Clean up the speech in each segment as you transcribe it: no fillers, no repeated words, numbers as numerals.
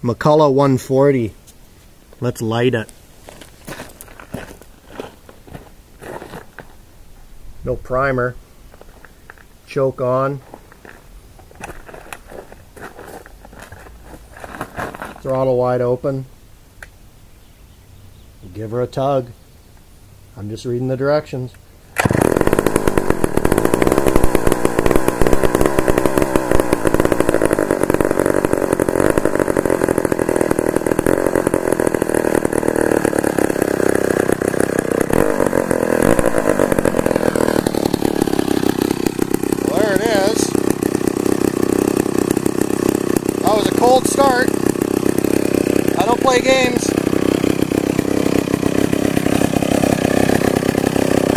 Mcculloch 140. Let's light it. No primer. Choke on. Throttle wide open. Give her a tug. I'm just reading the directions. There it is. That was a cold start. I don't play games.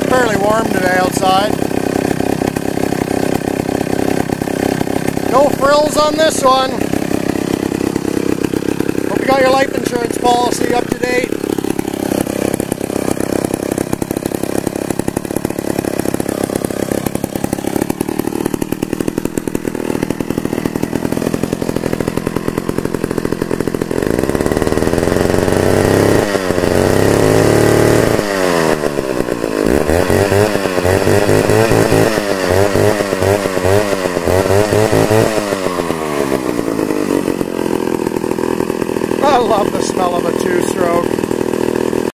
Fairly warm today outside. No frills on this one. Hope you got your life insurance policy up